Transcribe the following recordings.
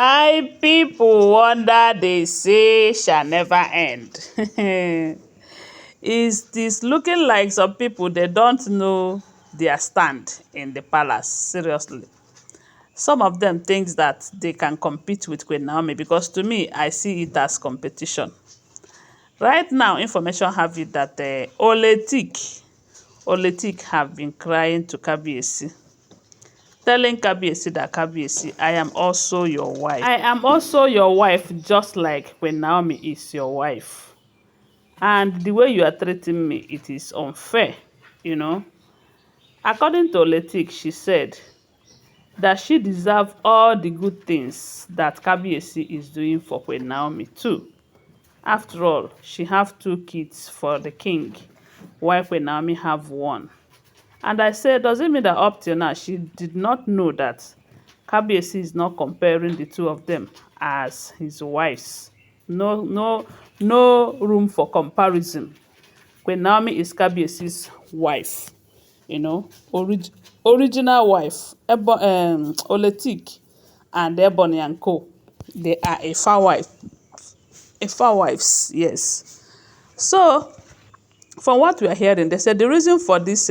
My people wonder they say shall never end. Is this looking like some people they don't know their stand in the palace? Seriously. Some of them think that they can compete with Queen Naomi because to me, I see it as competition. Right now, information have it that Oletik have been crying to Kabiyesi, telling Kabiyesi that Kabiyesi, I am also your wife. I am also your wife, just like when Naomi is your wife. And the way you are treating me, it is unfair, you know. According to Oletik, she said that she deserves all the good things that Kabiyesi is doing for Queen Naomi too. After all, she have 2 kids for the king, while Queen Naomi have 1. And I said, does it mean that up till now she did not know that Kabiyesi is not comparing the 2 of them as his wives? No room for comparison. Queen Naomi is Kabiyesi's wife, you know, original wife. Oletik and Ebony and Co. They are a far wives, yes. So from what we are hearing, they said the reason for this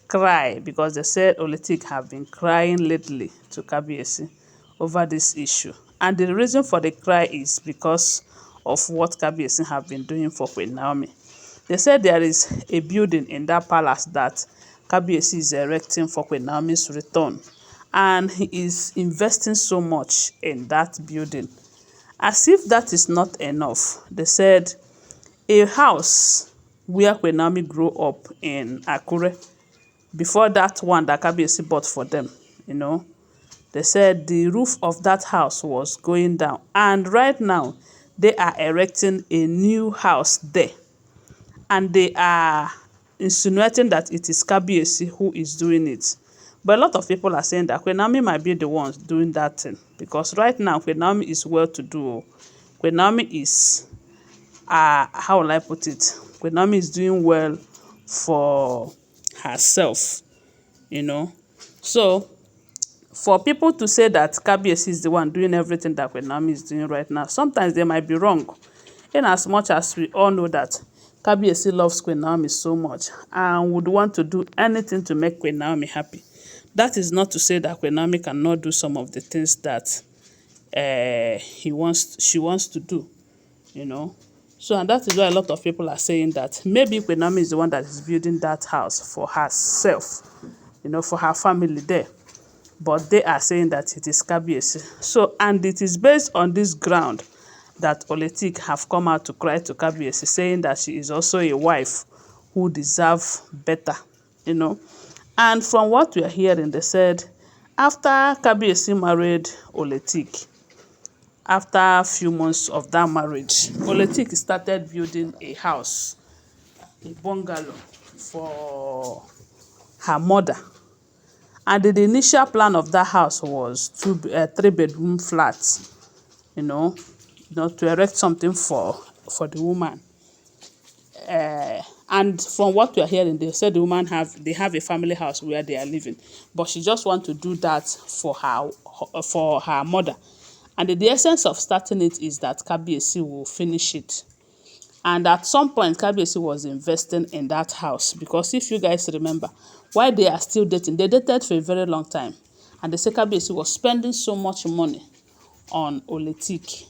cry, because they said Oletik have been crying lately to Kabiyesi over this issue. And the reason for the cry is because of what Kabiyesi have been doing for Queen Naomi. They said there is a building in that palace that Kabiyesi is erecting for Queen Naomi's return. And he is investing so much in that building. As if that is not enough, they said a house where Queen Naomi grew up in Akure, before that one that Kabiyesi bought for them, you know, they said the roof of that house was going down. And right now, they are erecting a new house there. And they are insinuating that it is Kabiyesi who is doing it. But a lot of people are saying that Queen Naomi might be the ones doing that thing. Because right now, Queen Naomi is well to do. Queen Naomi is, how will I put it? Queen Naomi is doing well for herself, you know. So, for people to say that Kabiyesi is the one doing everything that Queen Naomi is doing right now, sometimes they might be wrong. In as much as we all know that Kabiyesi loves Queen Naomi so much and would want to do anything to make Queen Naomi happy. That is not to say that Queen Naomi cannot do some of the things that she wants to do, you know. So, and that is why a lot of people are saying that maybe Queen Naomi is the one that is building that house for herself, you know, for her family there. But they are saying that it is Kabiyesi. So, and it is based on this ground that Oletik have come out to cry to Kabiyesi, saying that she is also a wife who deserves better, you know. And from what we are hearing, they said after Kabiyesi married Oletik, after a few months of that marriage, Oletik started building a house, a bungalow for her mother. And the initial plan of that house was 3-bedroom flats, you know, to erect something for the woman. And from what we are hearing, they said the woman have a family house where they are living, but she just want to do that for her mother. And the essence of starting it is that Kabiyesi will finish it. And at some point, Kabiyesi was investing in that house because if you guys remember, while they are still dating, they dated for a very long time. And they say Kabiyesi was spending so much money on Oletik.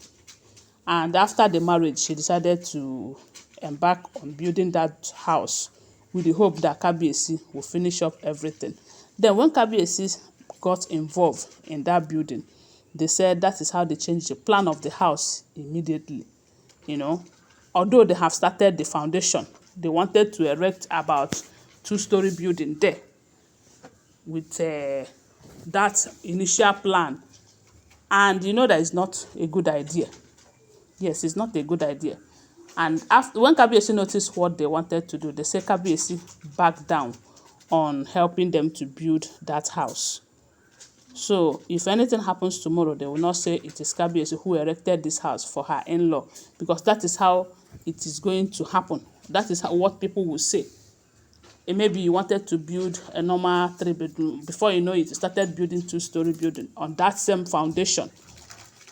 And after the marriage, she decided to embark on building that house with the hope that Kabiyesi will finish up everything. Then when Kabiyesi got involved in that building, they said that is how they changed the plan of the house immediately, you know. Although they have started the foundation, they wanted to erect about 2-story building there with that initial plan. And you know that is not a good idea. Yes, it's not a good idea. And after, when Kabiyesi noticed what they wanted to do, they say Kabiyesi backed down on helping them to build that house. So if anything happens tomorrow, they will not say it is Kabiyesi who erected this house for her in-law, because that is how it is going to happen. That is what people will say. And maybe you wanted to build a normal 3-bedroom. Before you know it, you started building 2-story building on that same foundation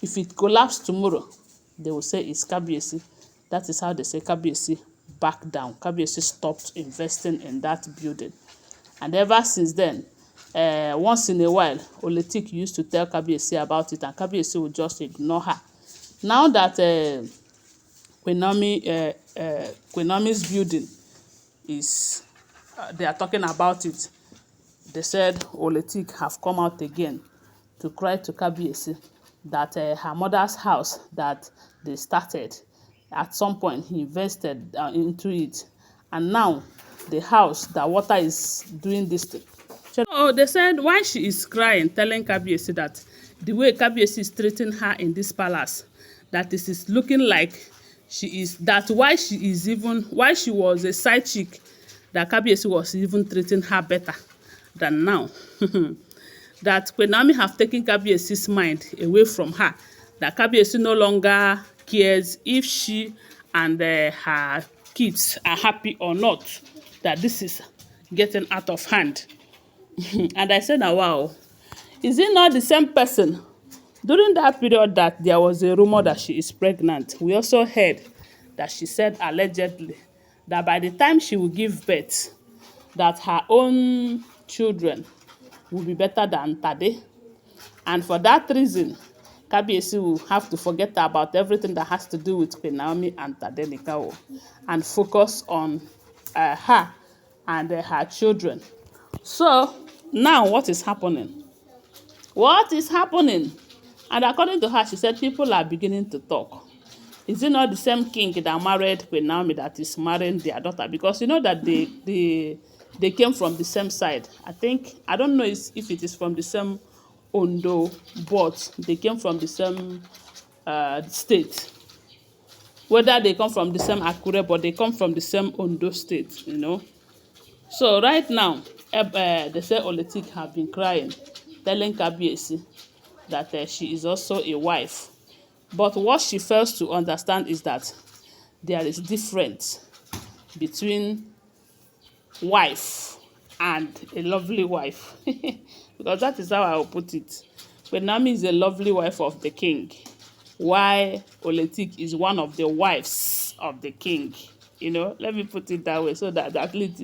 If it collapse tomorrow, they will say it's Kabiyesi. That is how they say Kabiyesi back down. Kabiyesi stopped investing in that building. And ever since then, once in a while, Oletik used to tell Kabiyesi about it, and Kabiyesi would just ignore her. Now that QueenNaomi's building is, they are talking about it, they said Oletik have come out again to cry to Kabiyesi that her mother's house that they started, at some point he invested into it, and now the house, the water is doing this thing. So they said why she is crying, telling Kabiyesi that the way Kabiyesi is treating her in this palace, that this is looking like she is, that why she is even, why she was a side chick, that Kabiyesi was even treating her better than now. That QueenNaomi have taken Kabiyesi's mind away from her, that Kabiyesi no longer cares if she and her kids are happy or not, that this is getting out of hand. And I said, now, wow, is it not the same person? During that period that there was a rumor that she is pregnant, we also heard that she said allegedly that by the time she will give birth, that her own children will be better than Tade. And for that reason, Kabiyesi will have to forget about everything that has to do with QueenNaomi and Tade Nikawo and focus on her and her children. So now what is happening? What is happening? And according to her, she said people are beginning to talk. Is it not the same king that married QueenNaomi that is marrying their daughter? Because you know that they came from the same side. I think, I don't know if it is from the same Ondo, but they came from the same state. Whether they come from the same Akure, but they come from the same Ondo state, you know. So right now, they say Oletik have been crying, telling Kabiyesi that she is also a wife. But what she fails to understand is that there is difference between wife and a lovely wife. Because that is how I will put it. QueenNaomi is a lovely wife of the king, while Oletik is one of the wives of the king. You know, let me put it that way so that at least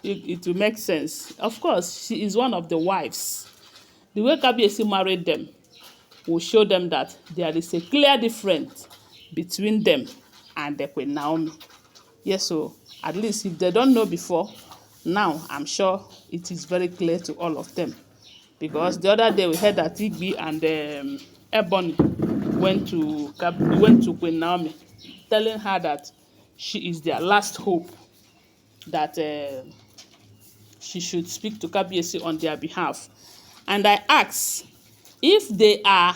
it will make sense. Of course, she is one of the wives. The way Kabiyesi married them will show them that there is a clear difference between them and the QueenNaomi. Yes, so at least if they don't know before, now I'm sure it is very clear to all of them. Because the other day we heard that Igbi and Ebony went to QueenNaomi, telling her that she is their last hope, that she should speak to Kabiyesi on their behalf. And I asked, if they are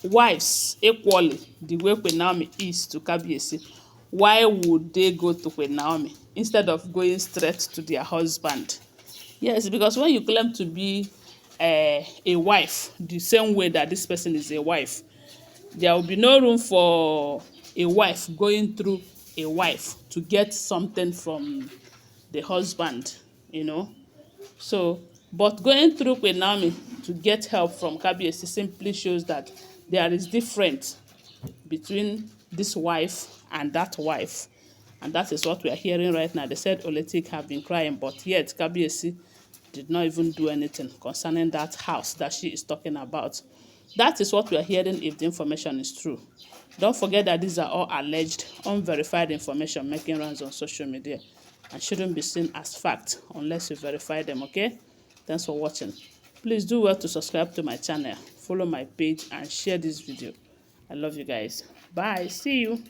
wives equally the way QueenNaomi is to Kabiyesi, why would they go to QueenNaomi instead of going straight to their husband? Yes, because when you claim to be a wife the same way that this person is a wife, there will be no room for a wife going through a wife to get something from the husband, you know. So, but going through QueenNaomi to get help from Kabiyesi simply shows that there is difference between this wife and that wife. And that is what we are hearing right now. They said Oletik have been crying, but yet Kabiyesi did not even do anything concerning that house that she is talking about. That is what we are hearing if the information is true. Don't forget that these are all alleged, unverified information making rounds on social media and shouldn't be seen as fact unless you verify them, okay? Thanks for watching. Please do well to subscribe to my channel, follow my page, and share this video. I love you guys. Bye. See you.